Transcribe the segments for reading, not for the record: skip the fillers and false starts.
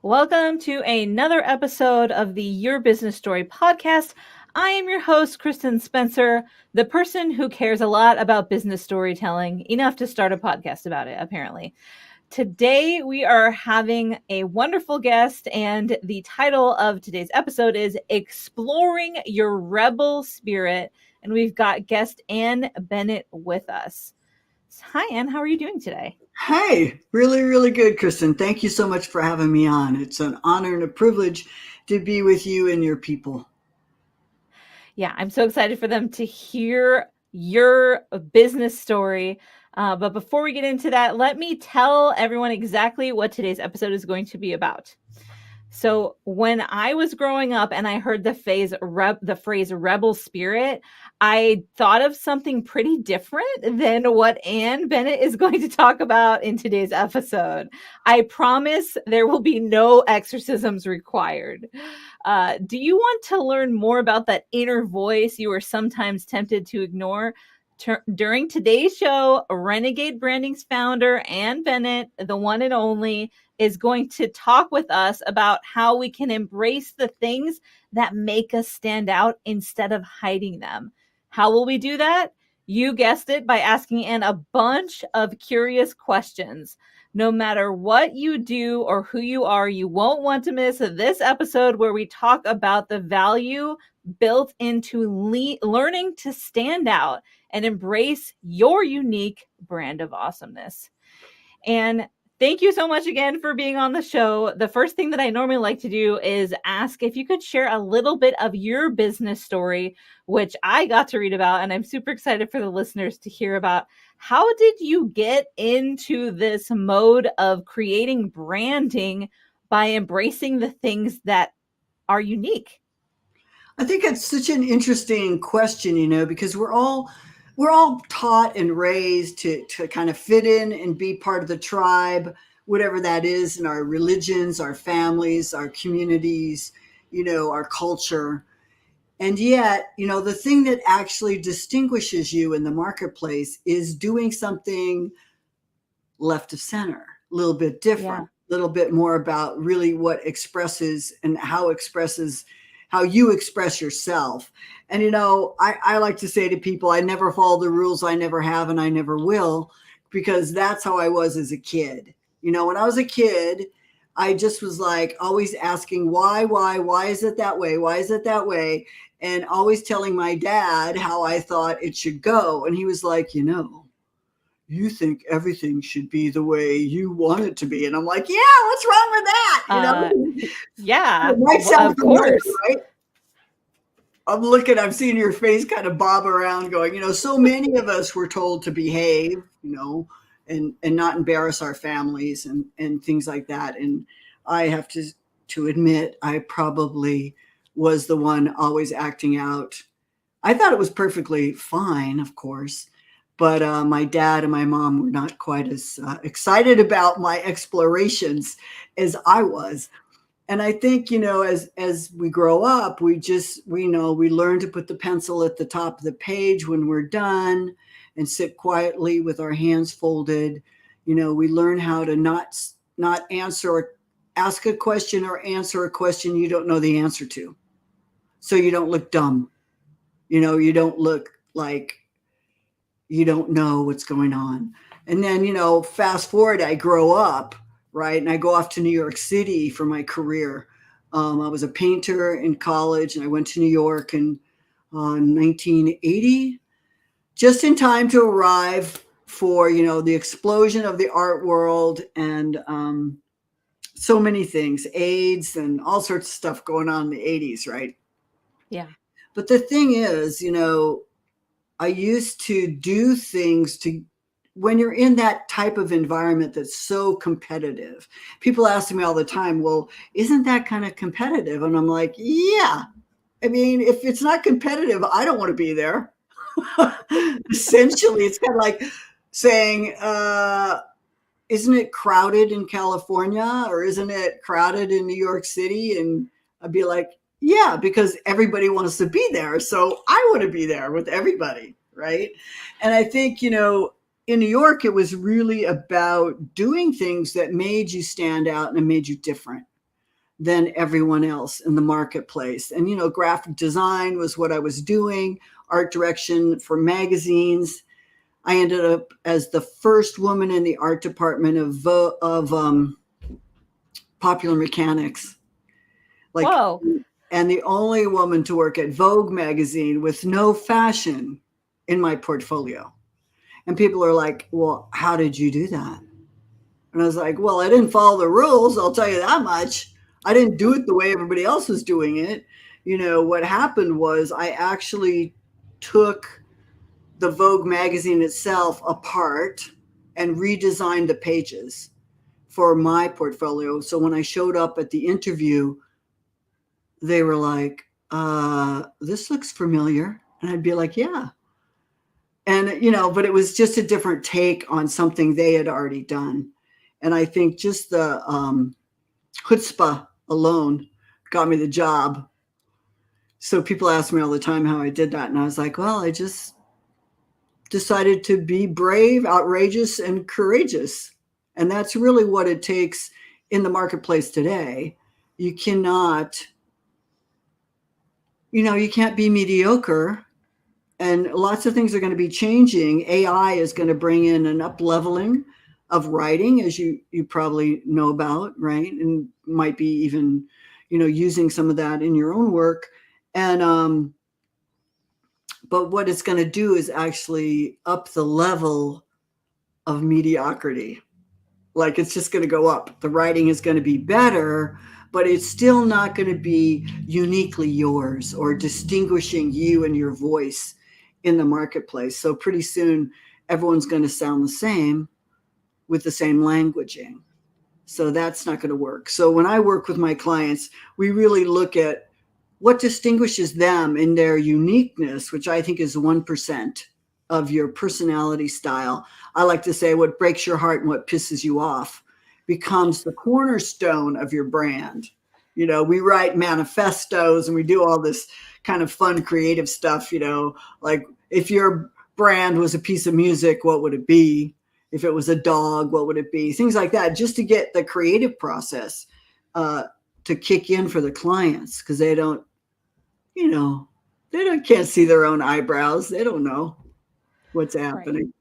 Welcome to another episode of the Your Business Story podcast. I am your host, Kristin Spencer, the person who cares a lot about business storytelling, enough to start a podcast about it, apparently. Today, we are having a wonderful guest, and the title of today's episode is Exploring Your Rebel Spirit, and we've got guest Ann Bennett with us. Hi, Ann. How are you doing today? Hey, really, really good, Kristin. Thank you so much for having me on. It's an honor and a privilege to be with you and your people. Yeah, I'm so excited for them to hear your business story. But before we get into that, let me tell everyone exactly what today's episode is going to be about. So when I was growing up and I heard the phrase rebel spirit, I thought of something pretty different than what Ann Bennett is going to talk about in today's episode. I promise there will be no exorcisms required. Do you want to learn more about that inner voice you are sometimes tempted to ignore? During today's show, Renegade Branding's founder, Ann Bennett, the one and only, is going to talk with us about how we can embrace the things that make us stand out instead of hiding them. How will we do that? You guessed it, by asking Ann a bunch of curious questions. No matter what you do or who you are, you won't want to miss this episode where we talk about the value built into learning to stand out and embrace your unique brand of awesomeness. And thank you so much again for being on the show. The first thing that I normally like to do is ask if you could share a little bit of your business story, which I got to read about, and I'm super excited for the listeners to hear about. How did you get into this mode of creating branding by embracing the things that are unique? I think it's such an interesting question, because we're all taught and raised to kind of fit in and be part of the tribe, whatever that is, in our religions, our families, our communities, our culture. And yet, the thing that actually distinguishes you in the marketplace is doing something left of center, a little bit different, a little bit more about really what expresses and how you express yourself. And, I like to say to people, I never follow the rules. I never have, and I never will, because that's how I was as a kid. When I was a kid, I just was like always asking why is it that way? Why is it that way? And always telling my dad how I thought it should go. And he was like, you think everything should be the way you want it to be. And I'm like, yeah, what's wrong with that? Yeah, of course. Right? I'm seeing your face kind of bob around going, so many of us were told to behave, and not embarrass our families and things like that. And I have to admit, I probably was the one always acting out. I thought it was perfectly fine, of course. But my dad and my mom were not quite as excited about my explorations as I was. And I think, as we grow up, we learn to put the pencil at the top of the page when we're done and sit quietly with our hands folded. We learn how to not answer or ask a question or answer a question you don't know the answer to. So you don't look dumb. You don't look like you don't know what's going on. And then, fast forward, I grow up, right? And I go off to New York City for my career. I was a painter in college, and I went to New York in 1980, just in time to arrive for, the explosion of the art world and so many things, AIDS and all sorts of stuff going on in the 80s, right? Yeah. But the thing is, I used to do things when you're in that type of environment that's so competitive. People ask me all the time, well, isn't that kind of competitive? And I'm like, yeah. I mean, if it's not competitive, I don't want to be there. Essentially, it's kind of like saying, isn't it crowded in California, or isn't it crowded in New York City? And I'd be like, yeah, because everybody wants to be there. So I want to be there with everybody, right? And I think, in New York, it was really about doing things that made you stand out and made you different. than everyone else in the marketplace. And, graphic design was what I was doing, art direction for magazines. I ended up as the first woman in the art department of Popular Mechanics. Whoa. And the only woman to work at Vogue magazine with no fashion in my portfolio. And people are like, well, how did you do that? And I was like, well, I didn't follow the rules. I'll tell you that much. I didn't do it the way everybody else was doing it. What happened was I actually took the Vogue magazine itself apart and redesigned the pages for my portfolio. So when I showed up at the interview, they were like, this looks familiar. And I'd be like, yeah. And, but it was just a different take on something they had already done. And I think just the chutzpah alone got me the job. So people ask me all the time how I did that. And I was like, well, I just decided to be brave, outrageous, and courageous. And that's really what it takes in the marketplace today. You cannot, you can't be mediocre. And lots of things are going to be changing. AI is going to bring in an up-leveling of writing, as you probably know about, right? And might be even, using some of that in your own work. And but what it's going to do is actually up the level of mediocrity. Like it's just going to go up. The writing is going to be better, but it's still not going to be uniquely yours or distinguishing you and your voice in the marketplace. So pretty soon, everyone's going to sound the same with the same languaging. So that's not going to work. So when I work with my clients, we really look at what distinguishes them in their uniqueness, which I think is 1% of your personality style. I like to say what breaks your heart and what pisses you off becomes the cornerstone of your brand. We write manifestos and we do all this kind of fun, creative stuff, like if your brand was a piece of music, what would it be? If it was a dog, what would it be? Things like that, just to get the creative process to kick in for the clients, because they don't, can't see their own eyebrows. They don't know what's happening. Right.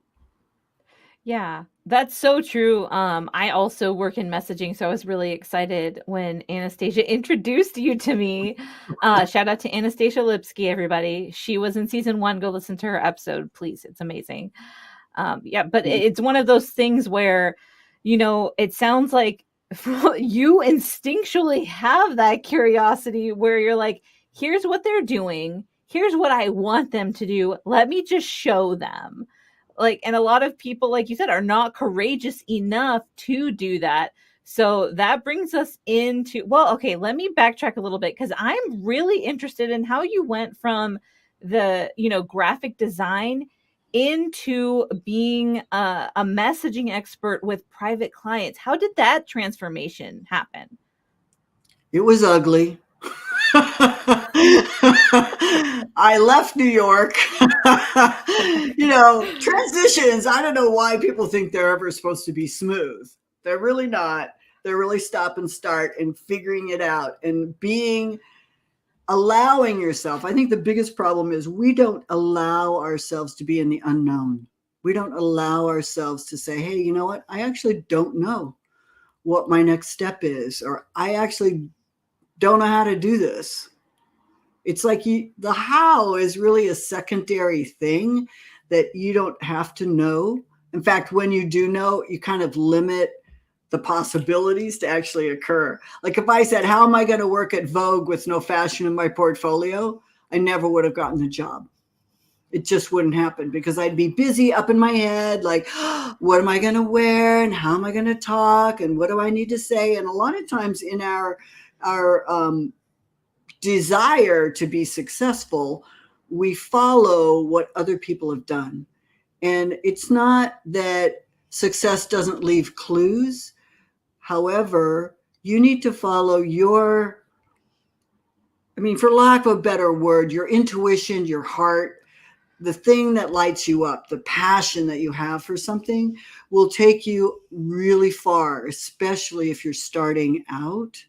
Yeah, that's so true. I also work in messaging, so I was really excited when Anastasia introduced you to me. Shout out to Anastasia Lipsky, everybody. She was in season 1. Go listen to her episode, please. It's amazing. Yeah, but it's one of those things where, it sounds like you instinctually have that curiosity where you're like, here's what they're doing. Here's what I want them to do. Let me just show them. And a lot of people, like you said, are not courageous enough to do that. So that brings us into, okay, let me backtrack a little bit, because I'm really interested in how you went from the, graphic design into being a messaging expert with private clients. How did that transformation happen? It was ugly. I left New York. Transitions, I don't know why people think they're ever supposed to be smooth. They're really not. They're really stop and start and figuring it out and allowing yourself. I think the biggest problem is we don't allow ourselves to be in the unknown. We don't allow ourselves to say, hey, you know what? I actually don't know what my next step is, or I actually don't know how to do this. It's like the how is really a secondary thing that you don't have to know. In fact, when you do know, you kind of limit the possibilities to actually occur. Like if I said, how am I going to work at Vogue with no fashion in my portfolio? I never would have gotten the job. It just wouldn't happen, because I'd be busy up in my head, like, what am I going to wear and how am I going to talk and what do I need to say? And a lot of times in our desire to be successful, we follow what other people have done. And it's not that success doesn't leave clues. However, you need to follow for lack of a better word, your intuition, your heart, the thing that lights you up, the passion that you have for something will take you really far, especially if you're starting out.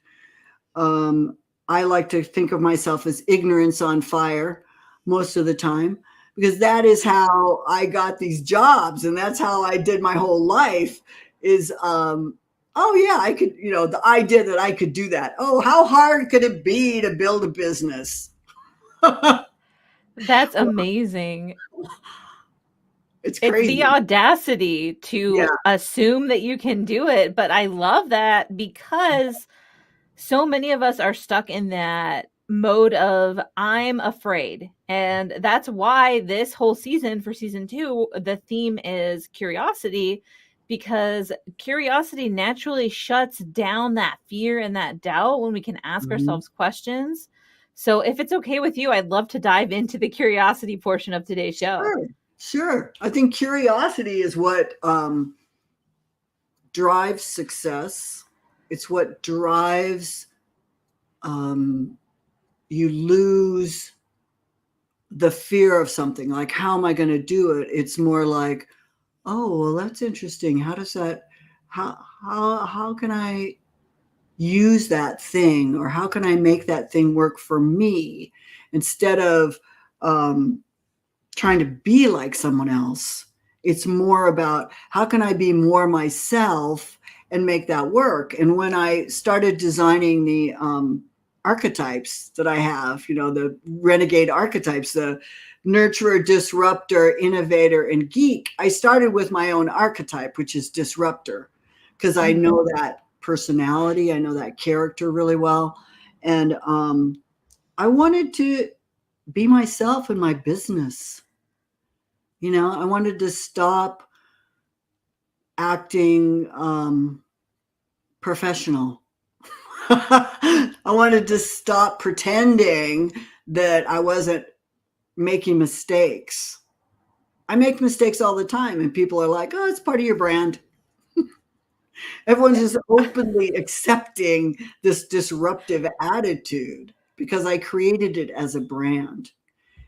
I like to think of myself as ignorance on fire most of the time, because that is how I got these jobs, and that's how I did my whole life. Is oh yeah, I could, the idea that I could do that. Oh, how hard could it be to build a business? That's amazing. It's It's the crazy. audacity Yeah. to assume that you can do it, but I love that because so many of us are stuck in that mode of I'm afraid. And that's why this whole season for season 2, the theme is curiosity, because curiosity naturally shuts down that fear and that doubt when we can ask Mhm. ourselves questions. So if it's okay with you, I'd love to dive into the curiosity portion of today's show. Sure. Sure. I think curiosity is what drives success. It's what drives um, you lose the fear of something. Like, how am I going to do it? It's more like, oh, well, that's interesting. How does that? How can I use that thing, or how can I make that thing work for me, instead of um, trying to be like someone else. It's more about how can I be more myself and make that work. And when I started designing the archetypes that I have, the renegade archetypes, the nurturer, disruptor, innovator, and geek, I started with my own archetype, which is disruptor, because I Mhm. know that personality, I know that character really well. And I wanted to be myself in my business. I wanted to stop acting professional. I wanted to stop pretending that I wasn't making mistakes. I make mistakes all the time, and people are like, oh, it's part of your brand. Everyone's just openly accepting this disruptive attitude because I created it as a brand.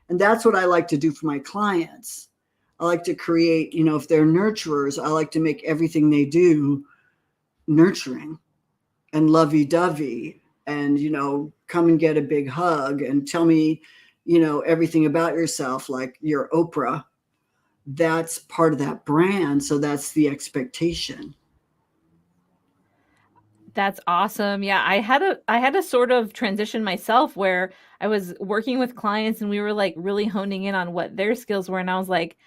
And that's what I like to do for my clients. I like to create, if they're nurturers, I like to make everything they do nurturing and lovey dovey, and, come and get a big hug and tell me, everything about yourself, like you're Oprah. That's part of that brand. So that's the expectation. That's awesome. Yeah, I had a sort of transition myself where I was working with clients and we were like really honing in on what their skills were, and I was like,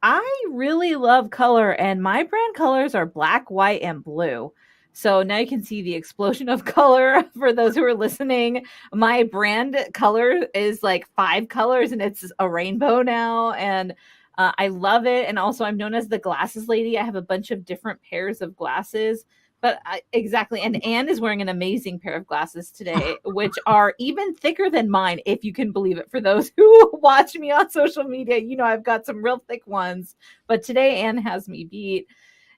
I really love color and my brand colors are black, white, and blue. So now you can see the explosion of color for those who are listening. My brand color is like 5 colors and it's a rainbow now, and I love it. And also, I'm known as the glasses lady. I have a bunch of different pairs of glasses. But exactly. And Anne is wearing an amazing pair of glasses today, which are even thicker than mine, if you can believe it. For those who watch me on social media, I've got some real thick ones. But today, Anne has me beat.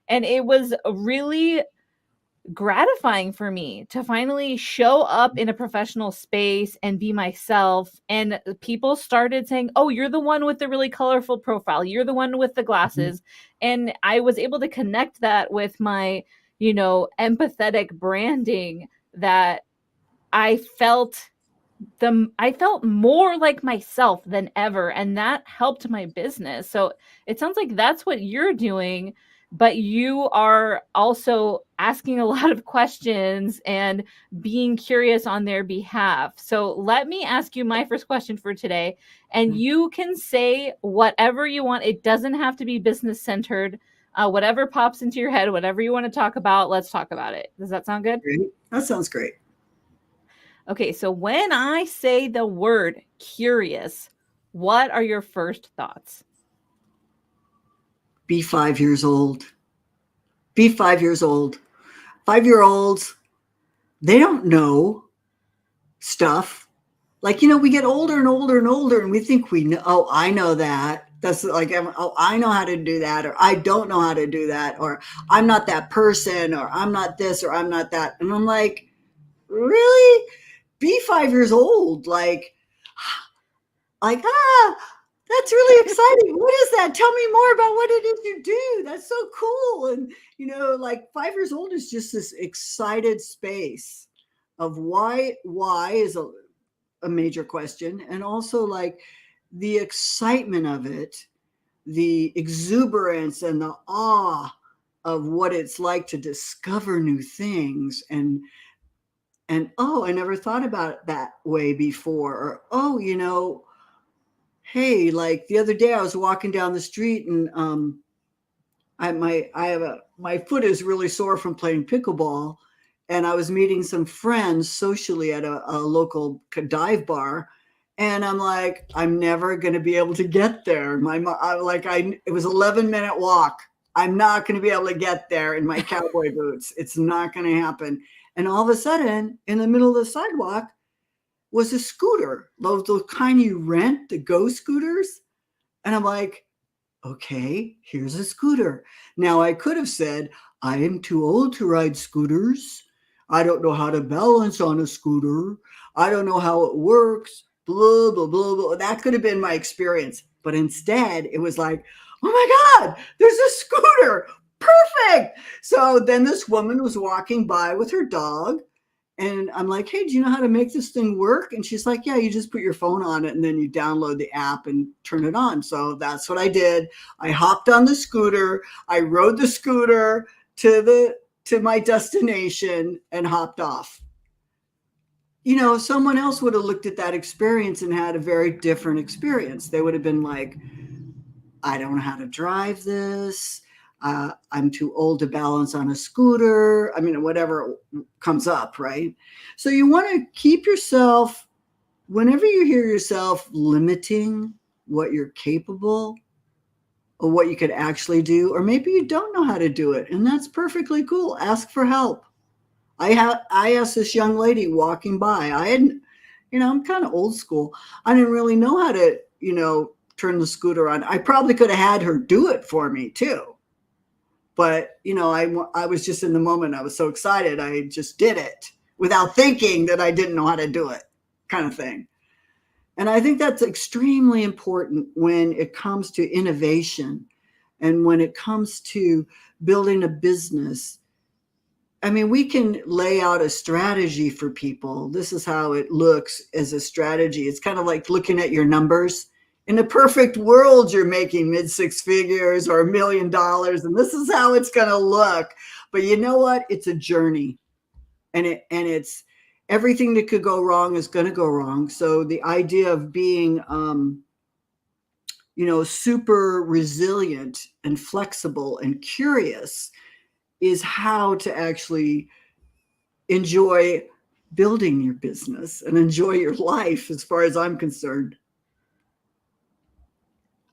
And it was really gratifying for me to finally show up in a professional space and be myself. And people started saying, oh, you're the one with the really colorful profile, you're the one with the Mhm. glasses. And I was able to connect that with my empathetic branding, that I felt I felt more like myself than ever, and that helped my business. So it sounds like that's what you're doing, but you are also asking a lot of questions and being curious on their behalf. So let me ask you my first question for today, and you can say whatever you want. It doesn't have to be business centered. Whatever pops into your head, whatever you want to talk about, let's talk about it. Does that sound good? Great. That sounds great. Okay, so when I say the word curious, what are your first thoughts? Be 5 years old. Be 5 years old. 5 year olds, they don't know stuff. Like, we get older and older and older, and we think we know, oh, I know that. That's like, oh, I know how to do that, or I don't know how to do that, or I'm not that person, or I'm not this, or I'm not that. And I'm like, really? Be 5 years old. Ah, that's really exciting. What is that? Tell me more about what it is you do. That's so cool. And, like 5 years old is just this excited space. of why is a major question, and also like the excitement of it, the exuberance and the awe of what it's like to discover new things, and oh, I never thought about it that way before, or oh, hey, like the other day I was walking down the street, and my foot is really sore from playing pickleball, and I was meeting some friends socially at a local dive bar, and I'm like, I'm never going to be able to get there. It was 11-minute walk. I'm not going to be able to get there in my cowboy boots. It's not going to happen. And all of a sudden, in the middle of the sidewalk was a scooter, those kind you rent, the Go scooters. And I'm like, okay, here's a scooter. Now, I could have said, I am too old to ride scooters. I don't know how to balance on a scooter. I don't know how it works. Blah, blah, blah, blah. That could have been my experience. But instead, it was like, oh my God, there's a scooter. Perfect. So then this woman was walking by with her dog. And I'm like, hey, do you know how to make this thing work? And she's like, yeah, you just put your phone on it and then you download the app and turn it on. So that's what I did. I hopped on the scooter. I rode the scooter to my destination and hopped off. Someone else would have looked at that experience and had a very different experience. They would have been like, I don't know how to drive this. I'm too old to balance on a scooter. I mean, whatever comes up, right? So you want to keep yourself, whenever you hear yourself limiting what you're capable or what you could actually do, or maybe you don't know how to do it, and that's perfectly cool. Ask for help. I asked this young lady walking by. I hadn't, I'm kind of old school. I didn't really know how to, turn the scooter on. I probably could have had her do it for me too. But, I was just in the moment. I was so excited. I just did it without thinking that I didn't know how to do it, kind of thing. And I think that's extremely important when it comes to innovation and when it comes to building a business. I mean, we can lay out a strategy for people. This is how it looks as a strategy. It's kind of like looking at your numbers. In a perfect world, you're making mid-six figures or $1 million, and this is how it's going to look. But you know what? It's a journey, and it's everything that could go wrong is going to go wrong. So the idea of being, super resilient and flexible and curious is how to actually enjoy building your business and enjoy your life, as far as I'm concerned.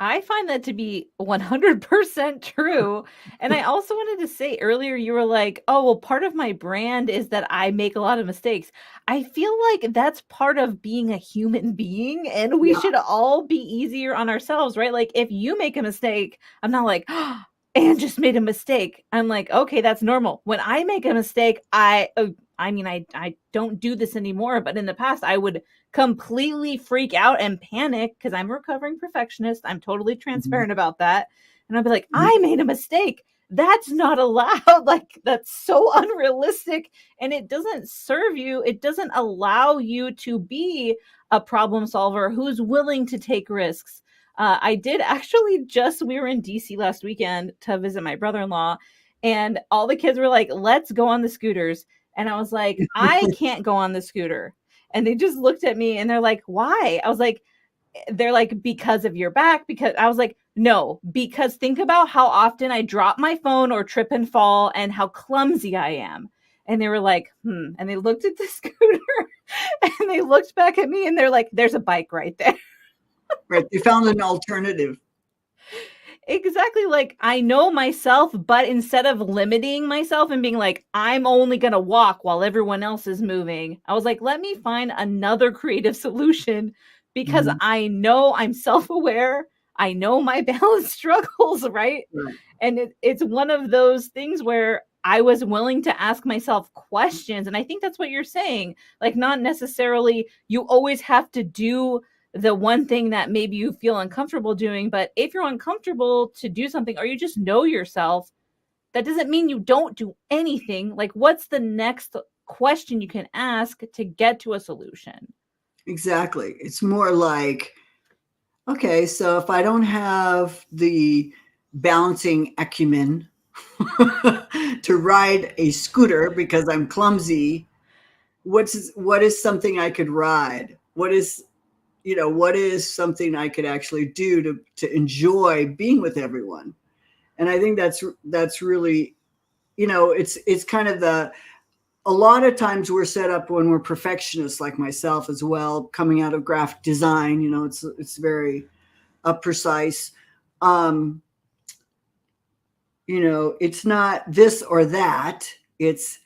I find that to be 100% true. And I also wanted to say earlier, you were like, oh, well, part of my brand is that I make a lot of mistakes. I feel like that's part of being a human being, and we should all be easier on ourselves, right? Like if you make a mistake, I'm not like, oh, Ann just made a mistake. I'm like, okay, that's normal. When I make a mistake, I don't do this anymore, but in the past I would completely freak out and panic because I'm a recovering perfectionist. I'm totally transparent about that. And I'll be like, I made a mistake. That's not allowed. Like, that's so unrealistic. And it doesn't serve you. It doesn't allow you to be a problem solver who's willing to take risks. I did actually we were in DC last weekend to visit my brother-in-law, and all the kids were like, let's go on the scooters. And I was like, I can't go on the scooter. And they just looked at me and they're like, why? I was like, they're like, because of your back. Because I was like, no, because think about how often I drop my phone or trip and fall and how clumsy I am. And they were like, And they looked at the scooter and they looked back at me and they're like, there's a bike right there. Right. They found an alternative. Exactly. Like, I know myself, but instead of limiting myself and being like, I'm only going to walk while everyone else is moving, I was like, let me find another creative solution, because I know I'm self-aware. I know my balance struggles, right? And it's one of those things where I was willing to ask myself questions. And I think that's what you're saying. Like, not necessarily you always have to do the one thing that maybe you feel uncomfortable doing. But if you're uncomfortable to do something, or you just know yourself, that doesn't mean you don't do anything. Like, what's the next question you can ask to get to a solution. Exactly. It's more like, okay, so if I don't have the balancing acumen to ride a scooter because I'm clumsy, what is something I could ride? What is something I could actually do to enjoy being with everyone? And I think that's really, it's kind of a lot of times we're set up when we're perfectionists, like myself as well, coming out of graphic design, it's very precise. It's not this or that. It's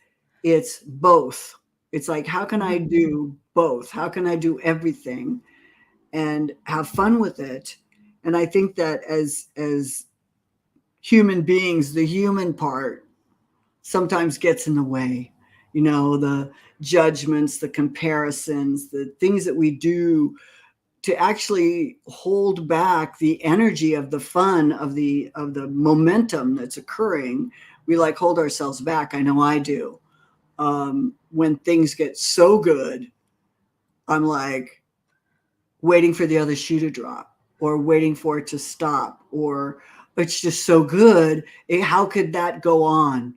both. It's like, how can I do both? How can I do everything and have fun with it? And I think that as human beings, the human part sometimes gets in the way. The judgments, the comparisons, the things that we do to actually hold back the energy of the fun, of the momentum that's occurring. We like hold ourselves back. I know I do. When things get so good, I'm like waiting for the other shoe to drop, or waiting for it to stop, or it's just so good. How could that go on?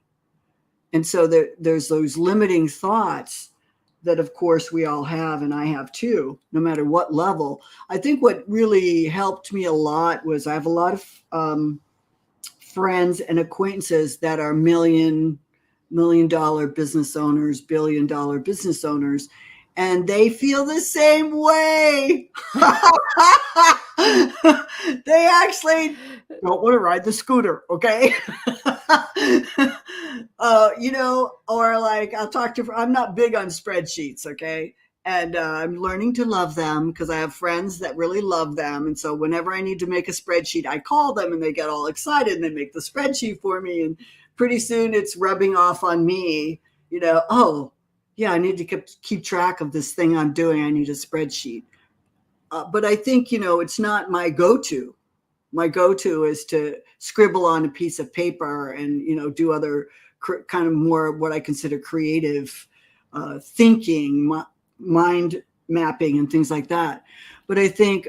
And so there's those limiting thoughts that, of course, we all have, and I have too, no matter what level. I think what really helped me a lot was I have a lot of friends and acquaintances that are million-dollar business owners, billion-dollar business owners, and they feel the same way. They actually don't want to ride the scooter, okay? Or like I'm not big on spreadsheets, okay? And I'm learning to love them because I have friends that really love them. And so whenever I need to make a spreadsheet, I call them and they get all excited and they make the spreadsheet for me. And pretty soon it's rubbing off on me, oh, yeah, I need to keep track of this thing I'm doing. I need a spreadsheet. But I think, it's not my go-to. My go-to is to scribble on a piece of paper and, do other kind of more what I consider creative thinking, mind mapping and things like that. But I think,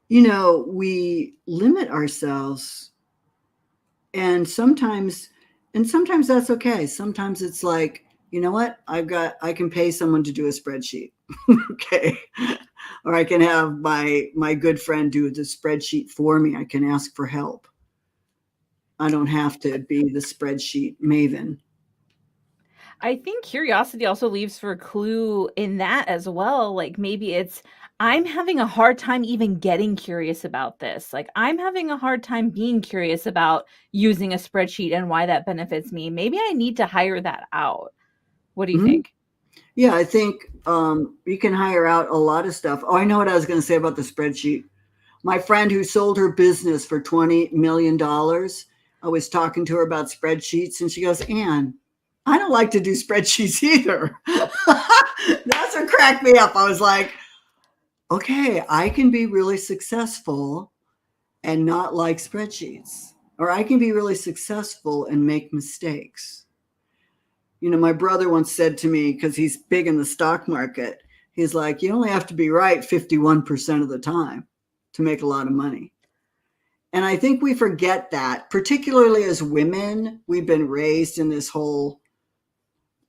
we limit ourselves, and sometimes that's okay. Sometimes it's like, you know what? I can pay someone to do a spreadsheet. Okay. Or I can have my good friend do the spreadsheet for me. I can ask for help. I don't have to be the spreadsheet maven. I think curiosity also leaves for a clue in that as well. Like maybe it's, I'm having a hard time even getting curious about this. Like I'm having a hard time being curious about using a spreadsheet and why that benefits me. Maybe I need to hire that out. What do you think? Yeah, I think you can hire out a lot of stuff. Oh, I know what I was going to say about the spreadsheet. My friend who sold her business for $20 million, I was talking to her about spreadsheets, and she goes, Ann, I don't like to do spreadsheets either. That's what cracked me up. I was like, okay, I can be really successful and not like spreadsheets, or I can be really successful and make mistakes. My brother once said to me, because he's big in the stock market, he's like, you only have to be right 51% of the time to make a lot of money. And I think we forget that, particularly as women. We've been raised in this whole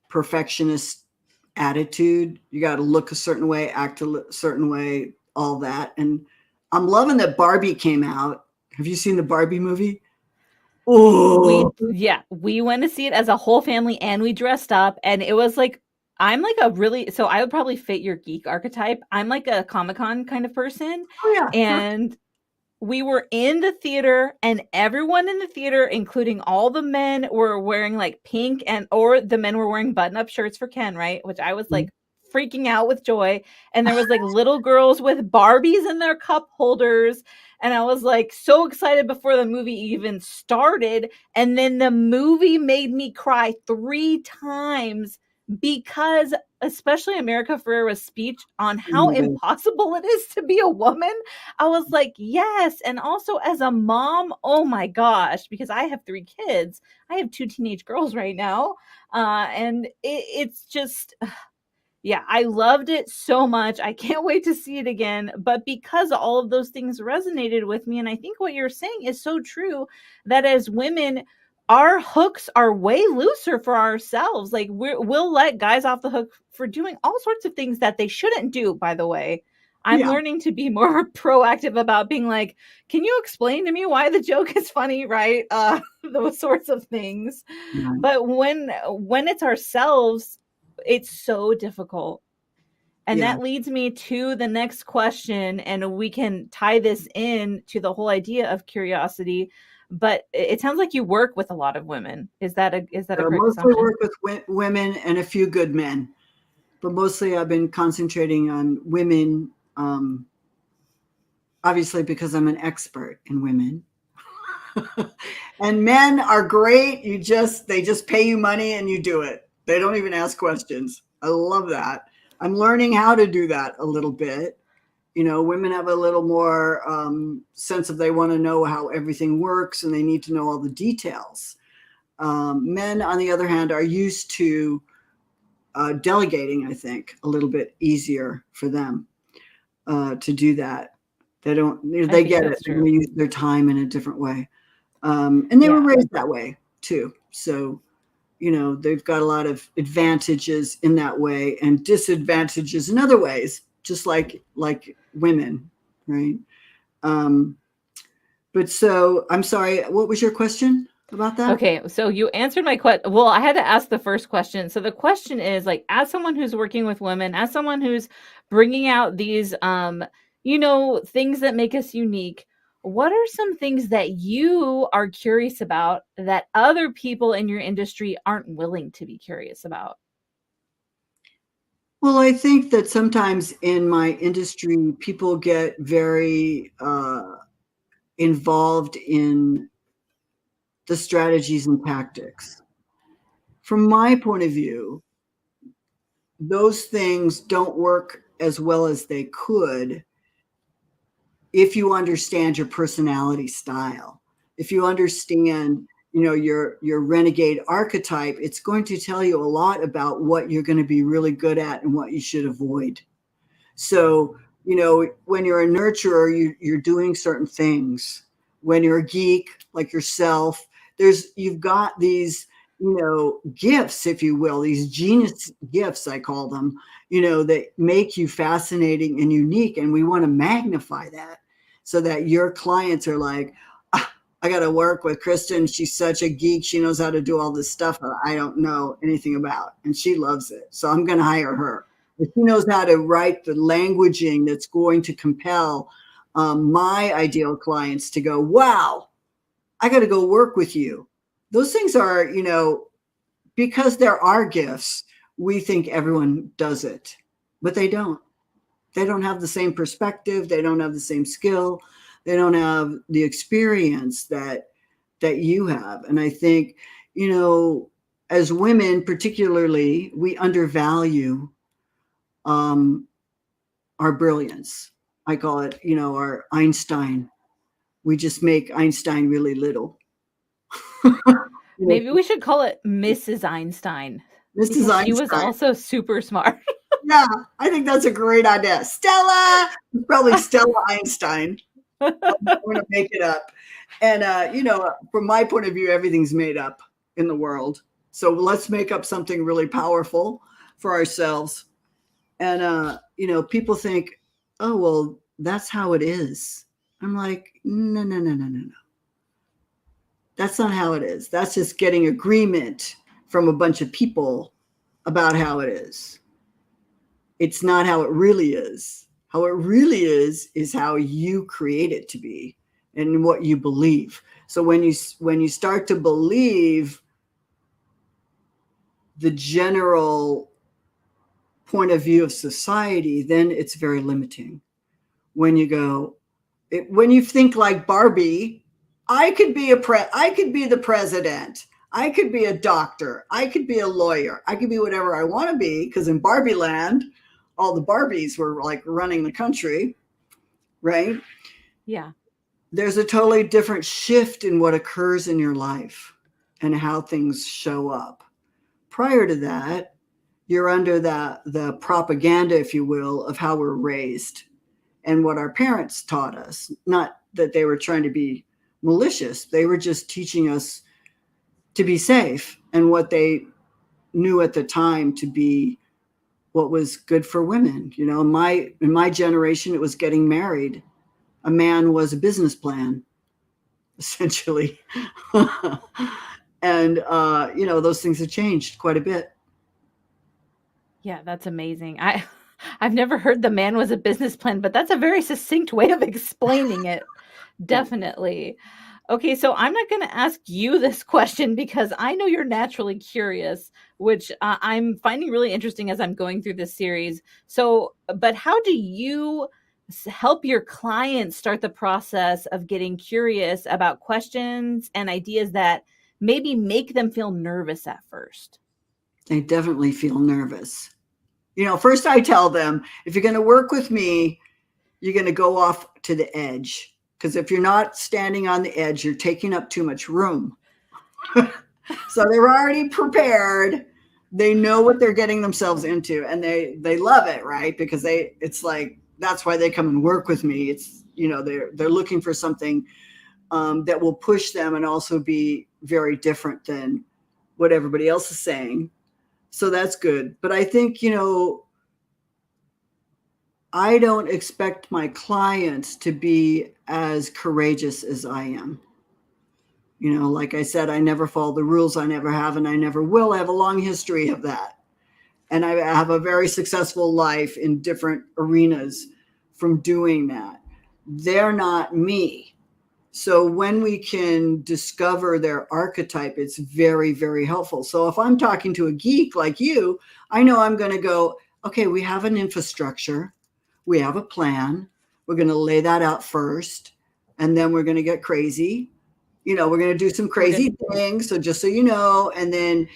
perfectionist attitude. You got to look a certain way, act a certain way, all that. And I'm loving that Barbie came out. Have you seen the Barbie movie? Oh, we went to see it as a whole family and we dressed up, and it was like, I'm like so I would probably fit your geek archetype. I'm like a Comic-Con kind of person. Oh, yeah. And we were in the theater, and everyone in the theater, including all the men, were wearing like pink, or the men were wearing button-up shirts for Ken, right? Which I was like freaking out with joy. And there was like little girls with Barbies in their cup holders. And I was like so excited before the movie even started. And then the movie made me cry 3 times because especially America Ferrera's speech on Oh how my God. impossible it is to be a woman, I was like, yes. And also as a mom, oh my gosh, because I have 3 kids. I have 2 teenage girls right now. And it's just, yeah, I loved it so much. I can't wait to see it again. But because all of those things resonated with me, and I think what you're saying is so true, that as women, our hooks are way looser for ourselves. Like we'll let guys off the hook for doing all sorts of things that they shouldn't do, by the way. I'm Yeah. learning to be more proactive about being like, can you explain to me why the joke is funny, right? Those sorts of things. Right. But when it's ourselves, it's so difficult. And Yeah. that leads me to the next question, and we can tie this in to the whole idea of curiosity. But it sounds like you work with a lot of women. Is that a correct Mostly assumption? work with women and a few good men, but mostly I've been concentrating on women, obviously because I'm an expert in women. And men are great. They just pay you money and you do it. They don't even ask questions. I love that. I'm learning how to do that a little bit. Women have a little more sense of they want to know how everything works and they need to know all the details. Men, on the other hand, are used to delegating, I think, a little bit easier for them to do that. They I think get it. that's They're going true. to use their time in a different way. And they were Yeah. raised that way too. So, they've got a lot of advantages in that way and disadvantages in other ways, just like women, right? But so I'm sorry, what was your question about that? Okay, so you answered my question. Well, I had to ask the first question. So the question is like, as someone who's working with women, as someone who's bringing out these, things that make us unique, what are some things that you are curious about that other people in your industry aren't willing to be curious about? Well, I think that sometimes in my industry, people get very involved in the strategies and tactics. From my point of view, those things don't work as well as they could if you understand your personality style. If you understand, your renegade archetype, it's going to tell you a lot about what you're going to be really good at and what you should avoid. So, when you're a nurturer, you're doing certain things. When you're a geek like yourself, you've got these, gifts, if you will, these genius gifts, I call them, that make you fascinating and unique. And we want to magnify that so that your clients are like, I got to work with Kristin. She's such a geek. She knows how to do all this stuff that I don't know anything about. And she loves it. So I'm going to hire her. If she knows how to write the languaging that's going to compel my ideal clients to go, wow, I got to go work with you. Those things are, because there are gifts, we think everyone does it, but they don't. They don't have the same perspective. They don't have the same skill. They don't have the experience that you have. And I think, as women, particularly, we undervalue our brilliance. I call it, our Einstein. We just make Einstein really little. Maybe we should call it Mrs. Einstein Mrs. because she was Einstein. also super smart. Yeah, I think that's a great idea. Stella, probably Stella Einstein. I'm going to make it up. And, from my point of view, everything's made up in the world. So let's make up something really powerful for ourselves. And, people think, oh, well, that's how it is. I'm like, no, no, no, no, no, no. That's not how it is. That's just getting agreement from a bunch of people about how it is. It's not how it really is. How it really is how you create it to be and what you believe. So when you start to believe the general point of view of society, then it's very limiting. When you think like Barbie, I could be the president. I could be a doctor. I could be a lawyer. I could be whatever I want to be because in Barbie land, all the Barbies were like running the country, right? Yeah. There's a totally different shift in what occurs in your life and how things show up. Prior to that, you're under the propaganda, if you will, of how we're raised and what our parents taught us. Not that they were trying to be malicious, they were just teaching us to be safe and what they knew at the time to be what was good for women. You know, in my generation, it was getting married. A man was a business plan, essentially. And, those things have changed quite a bit. Yeah, that's amazing. I've never heard the man was a business plan, but that's a very succinct way of explaining it. Yeah. Definitely. Okay, so I'm not going to ask you this question because I know you're naturally curious, which I'm finding really interesting as I'm going through this series. So, but how do you help your clients start the process of getting curious about questions and ideas that maybe make them feel nervous at first? They definitely feel nervous. First I tell them, if you're going to work with me, you're going to go off to the edge. Because if you're not standing on the edge, you're taking up too much room. So they're already prepared. They know what they're getting themselves into, and they love it, right? Because it's like, that's why they come and work with me. It's, they're looking for something that will push them and also be very different than what everybody else is saying. So that's good. But I think, I don't expect my clients to be as courageous as I am. Like I said, I never follow the rules. I never have, and I never will. I have a long history of that. And I have a very successful life in different arenas from doing that. They're not me. So when we can discover their archetype, it's very, very helpful. So if I'm talking to a geek like you, I know I'm going to go, okay, we have an infrastructure. We have a plan. We're going to lay that out first. And then we're going to get crazy. We're going to do some crazy things. So just so you know, and then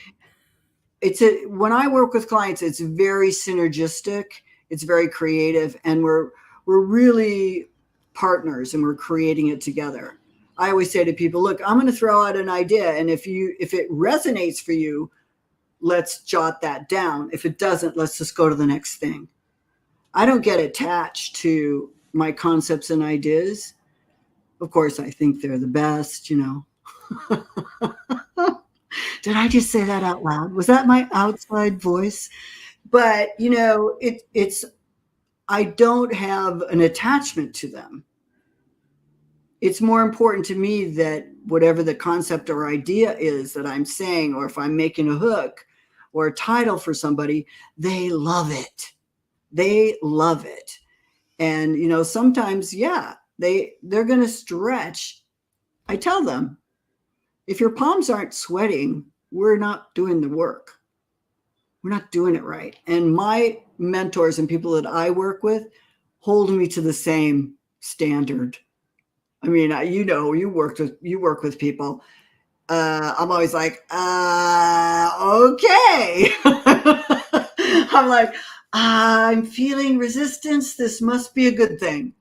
when I work with clients, it's very synergistic. It's very creative. And we're really partners and we're creating it together. I always say to people, look, I'm going to throw out an idea. And if it resonates for you, let's jot that down. If it doesn't, let's just go to the next thing. I don't get attached to my concepts and ideas. Of course, I think they're the best, Did I just say that out loud? Was that my outside voice? But, I don't have an attachment to them. It's more important to me that whatever the concept or idea is that I'm saying, or if I'm making a hook or a title for somebody, they love it. They love it. And, sometimes, yeah, they're going to stretch. I tell them, if your palms aren't sweating, we're not doing the work. We're not doing it right. And my mentors and people that I work with hold me to the same standard. I mean, you work with people. I'm always like, okay. I'm like, I'm feeling resistance. This must be a good thing.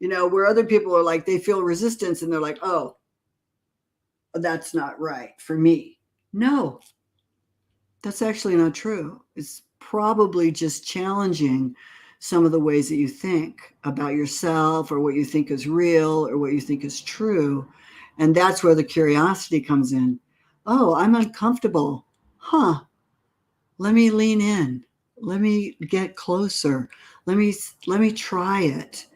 Where other people are like, they feel resistance and they're like, oh, that's not right for me. No, that's actually not true. It's probably just challenging some of the ways that you think about yourself or what you think is real or what you think is true. And that's where the curiosity comes in. Oh, I'm uncomfortable. Huh. Let me lean in. Let me get closer. Let me try it.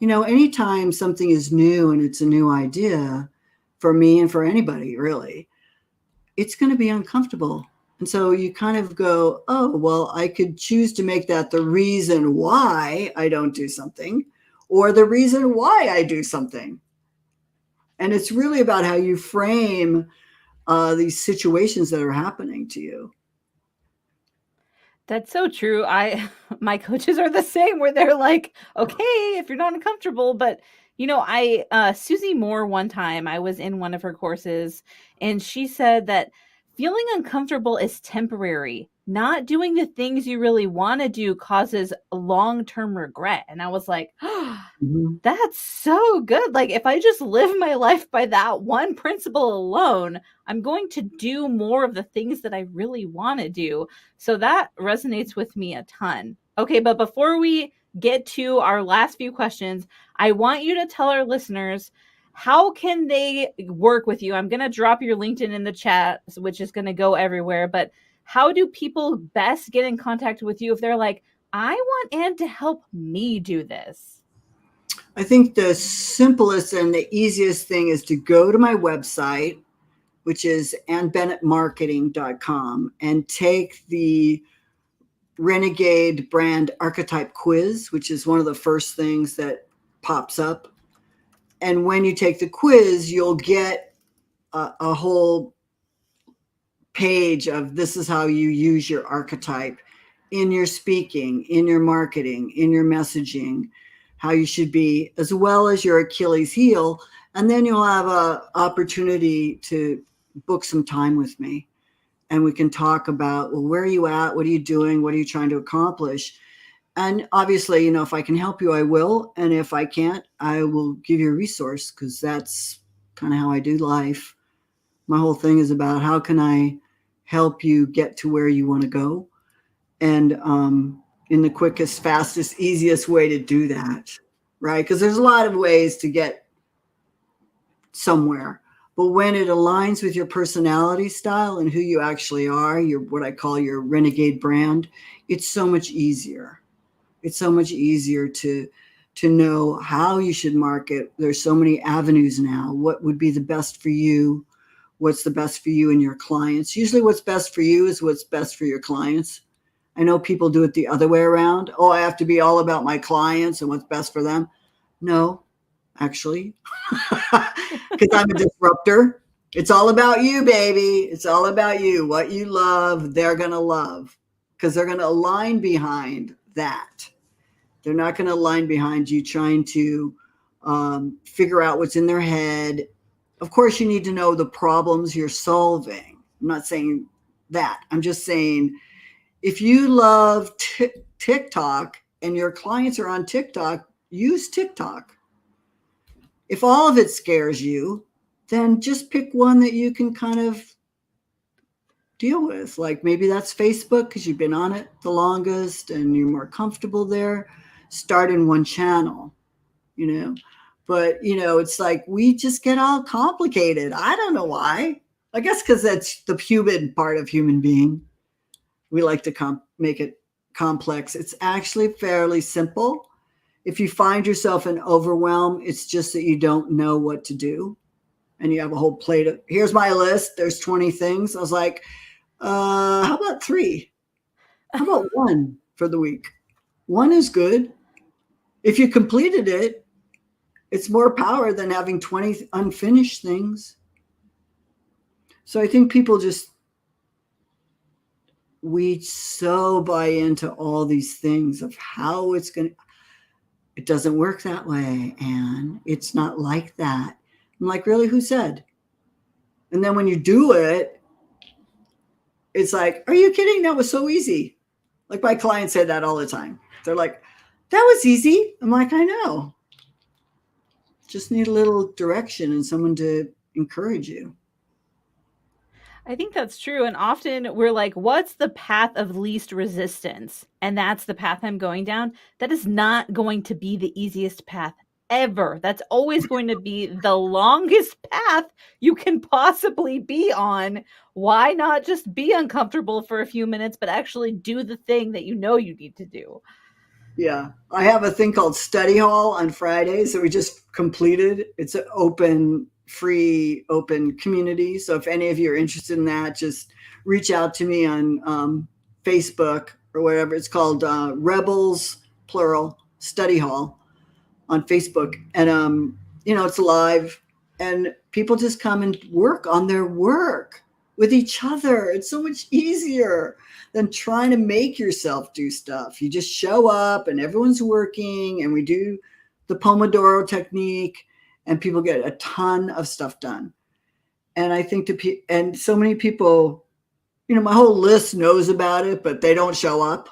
Anytime something is new and it's a new idea for me and for anybody, really, it's going to be uncomfortable. And so you kind of go, oh, well, I could choose to make that the reason why I don't do something or the reason why I do something. And it's really about how you frame these situations that are happening to you. That's so true. My coaches are the same where they're like, okay, if you're not uncomfortable, but Susie Moore, one time I was in one of her courses, and she said that feeling uncomfortable is temporary. Not doing the things you really want to do causes long-term regret. And I was like, Mhm. that's so good. Like, if I just live my life by that one principle alone, I'm going to do more of the things that I really want to do. So that resonates with me a ton. Okay, but before we get to our last few questions, I want you to tell our listeners, how can they work with you? I'm going to drop your LinkedIn in the chat, which is going to go everywhere. But how do people best get in contact with you if they're like, I want Ann to help me do this? I think the simplest and the easiest thing is to go to my website, which is annbennettmarketing.com, and take the Renegade Brand Archetype Quiz, which is one of the first things that pops up. And when you take the quiz, you'll get a whole page of this is how you use your archetype in your speaking, in your marketing, in your messaging, how you should be, as well as your Achilles heel. And then you'll have an opportunity to book some time with me. And we can talk about, well, where are you at? What are you doing? What are you trying to accomplish? And obviously, if I can help you, I will. And if I can't, I will give you a resource, because that's kind of how I do life. My whole thing is about how can I help you get to where you want to go, and in the quickest, fastest, easiest way to do that, right? Because there's a lot of ways to get somewhere, but when it aligns with your personality style and who you actually are, your what I call your renegade brand, it's so much easier. It's so much easier to know how you should market. There's so many avenues now. What would be the best for you? What's the best for you and your clients? Usually what's best for you is what's best for your clients. I know people do it the other way around. Oh, I have to be all about my clients and what's best for them. No, actually, because I'm a disruptor. It's all about you, baby. It's all about you. What you love, they're going to love, because they're going to align behind that. They're not going to align behind you trying to figure out what's in their head. Of course, you need to know the problems you're solving. I'm not saying that. I'm just saying, if you love TikTok and your clients are on TikTok, use TikTok. If all of it scares you, then just pick one that you can kind of deal with. Like maybe that's Facebook, because you've been on it the longest and you're more comfortable there. Start in one channel, But, it's like we just get all complicated. I don't know why. I guess because that's the human part of human being. We like to make it complex. It's actually fairly simple. If you find yourself in overwhelm, it's just that you don't know what to do. And you have a whole plate of, here's my list. There's 20 things. I was like, how about 3? How about 1 for the week? 1 is good. If you completed it, it's more power than having 20 unfinished things. So I think people we so buy into all these things of how it doesn't work that way, and it's not like that. I'm like, really, who said? And then when you do it, it's like, are you kidding? That was so easy. Like my clients say that all the time. They're like, that was easy. I'm like, I know. Just need a little direction and someone to encourage you. I think that's true. And often we're like, what's the path of least resistance? And that's the path I'm going down. That is not going to be the easiest path ever. That's always going to be the longest path you can possibly be on. Why not just be uncomfortable for a few minutes, but actually do the thing that you know you need to do? Yeah. I have a thing called Study Hall on Fridays that we just completed. It's an free, open community. So if any of you are interested in that, just reach out to me on Facebook or whatever. It's called Rebels, plural, Study Hall on Facebook. And, it's live, and people just come and work on their work with each other. It's so much easier than trying to make yourself do stuff. You just show up and everyone's working, and we do the Pomodoro technique, and people get a ton of stuff done. And I think and so many people, my whole list knows about it, but they don't show up.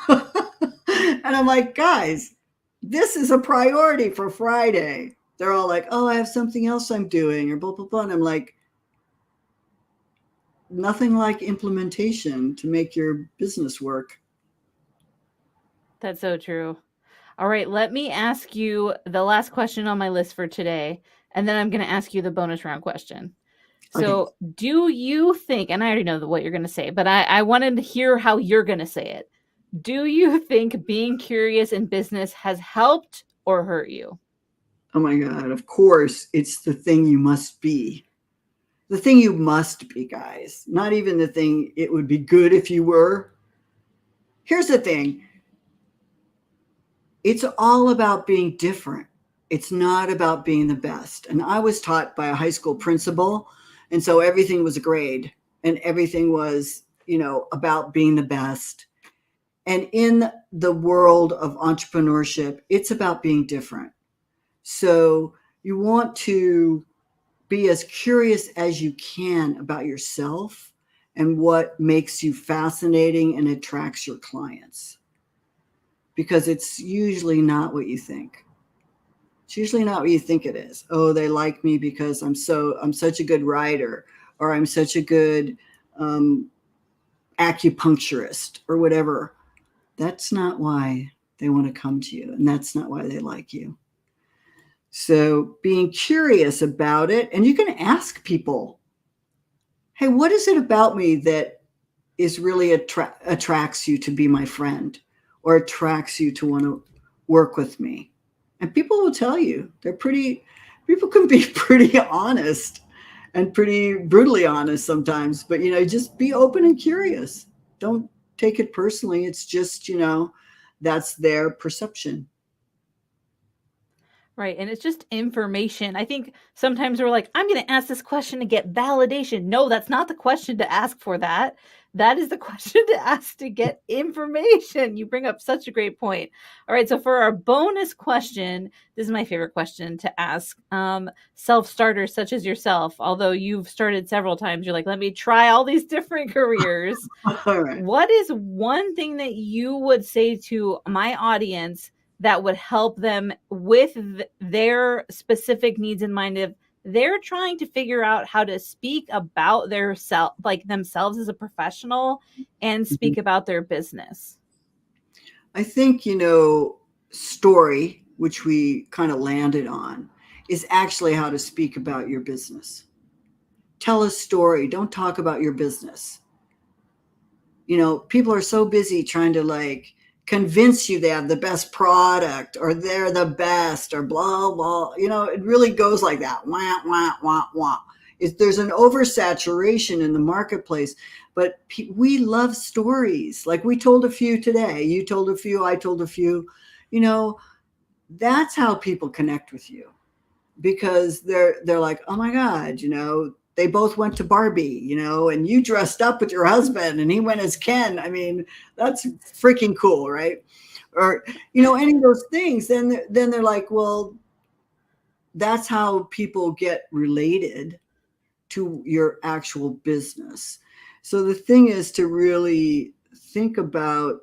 And I'm like, guys, this is a priority for Friday. They're all like, oh, I have something else I'm doing, or blah, blah, blah. And I'm like, nothing like implementation to make your business work. That's so true. All right, let me ask you the last question on my list for today, and then I'm going to ask you the bonus round question. So, Okay. do you think, and I already know what you're going to say, but I wanted to hear how you're going to say it. Do you think being curious in business has helped or hurt you? Oh my God, of course, it's the thing you must be. The thing you must be, guys. Not even the thing it would be good if you were. Here's the thing. It's all about being different. It's not about being the best. And I was taught by a high school principal. And so everything was a grade and everything was, about being the best. And in the world of entrepreneurship, it's about being different. So you want to be as curious as you can about yourself and what makes you fascinating and attracts your clients. Because it's usually not what you think. It's usually not what you think it is. Oh, they like me because I'm such a good writer, or I'm such a good acupuncturist, or whatever. That's not why they want to come to you, and that's not why they like you. So being curious about it, and you can ask people, hey, what is it about me that is really attracts you to be my friend, or attracts you to want to work with me? And people will tell you. People can be pretty honest and pretty brutally honest sometimes, but just be open and curious. Don't take it personally. It's just, that's their perception. Right. And it's just information. I think sometimes we're like, I'm going to ask this question to get validation. No, that's not the question to ask for that. That is the question to ask to get information. You bring up such a great point. All right. So for our bonus question, this is my favorite question to ask self-starters such as yourself. Although you've started several times, you're like, let me try all these different careers. All right. What is one thing that you would say to my audience that would help them with their specific needs in mind if they're trying to figure out how to speak about their self, like themselves as a professional, and speak about their business? I think, story, which we kind of landed on, is actually how to speak about your business. Tell a story. Don't talk about your business. People are so busy trying to convince you they have the best product, or they're the best, or blah, blah. It really goes like that. Wah, wah, wah, wah. There's an oversaturation in the marketplace, but we love stories. Like we told a few today. You told a few, I told a few. That's how people connect with you, because they're like, oh my God, they both went to Barbie, and you dressed up with your husband and he went as Ken. I mean, that's freaking cool, right? Or, any of those things. Then they're like, well, that's how people get related to your actual business. So the thing is to really think about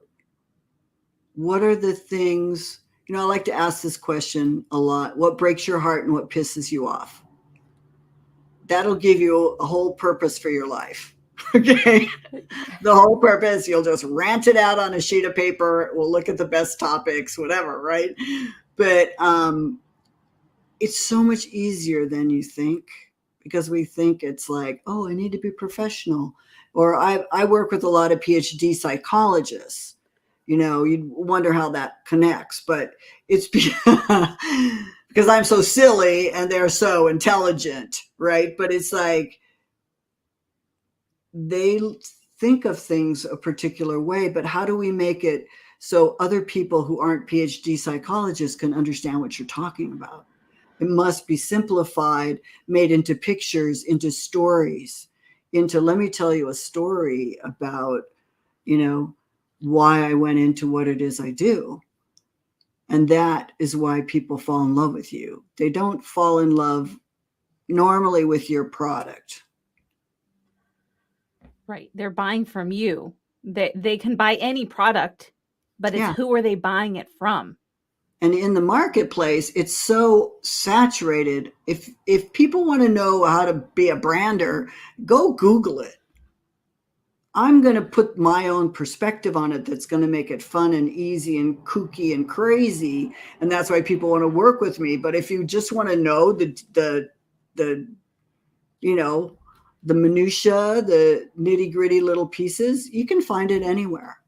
what are the things, I like to ask this question a lot. What breaks your heart and what pisses you off? That'll give you a whole purpose for your life. Okay. The whole purpose, you'll just rant it out on a sheet of paper. We'll look at the best topics, whatever, right? But it's so much easier than you think, because we think it's like, oh, I need to be professional. Or I work with a lot of PhD psychologists. You'd wonder how that connects, but it's because I'm so silly and they're so intelligent, right? But it's like they think of things a particular way, but how do we make it so other people who aren't PhD psychologists can understand what you're talking about? It must be simplified, made into pictures, into stories, let me tell you a story about, why I went into what it is I do. And that is why people fall in love with you. They don't fall in love normally with your product. Right. They're buying from you. They can buy any product, but it's Yeah. who are they buying it from? And in the marketplace, it's so saturated. If people want to know how to be a brander, go Google it. I'm going to put my own perspective on it that's going to make it fun and easy and kooky and crazy, and that's why people want to work with me. But if you just want to know the you know, the minutia, the nitty-gritty little pieces, you can find it anywhere.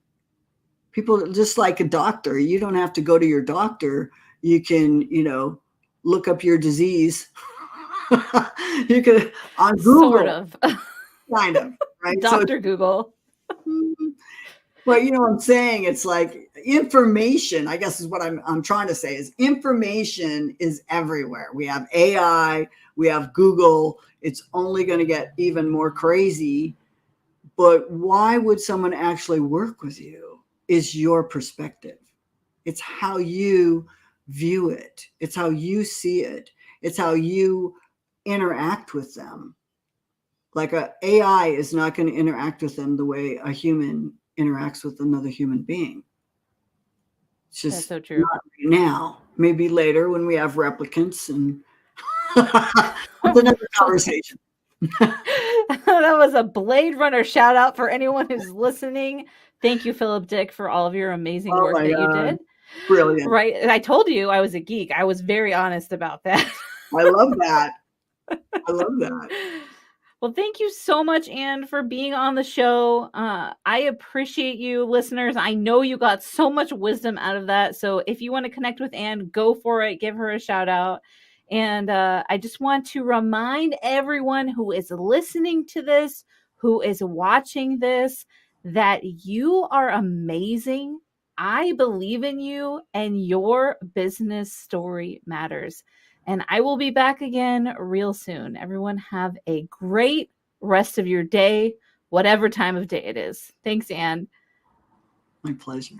People, just like a doctor, you don't have to go to your doctor. You can, look up your disease. You can on Google. Sort of. Kind of, right? Dr. Google. Well, you know what I'm saying? It's like information, I guess is what I'm trying to say, is information is everywhere. We have AI, we have Google. It's only going to get even more crazy. But why would someone actually work with you is your perspective. It's how you view it. It's how you see it. It's how you interact with them. Like a AI is not going to interact with them the way a human interacts with another human being. It's just That's so true. not right now. Maybe later when we have replicants, and that's another conversation. That was a Blade Runner shout out for anyone who's listening. Thank you, Philip Dick, for all of your amazing work that you did. Brilliant. Right. And I told you I was a geek. I was very honest about that. I love that. I love that. Well, thank you so much, Ann, for being on the show. I appreciate you, listeners. I know you got so much wisdom out of that. So if you want to connect with Ann, go for it. Give her a shout out. And I just want to remind everyone who is listening to this, who is watching this, that you are amazing. I believe in you, and your business story matters. And I will be back again real soon. Everyone have a great rest of your day, whatever time of day it is. Thanks, Ann. My pleasure.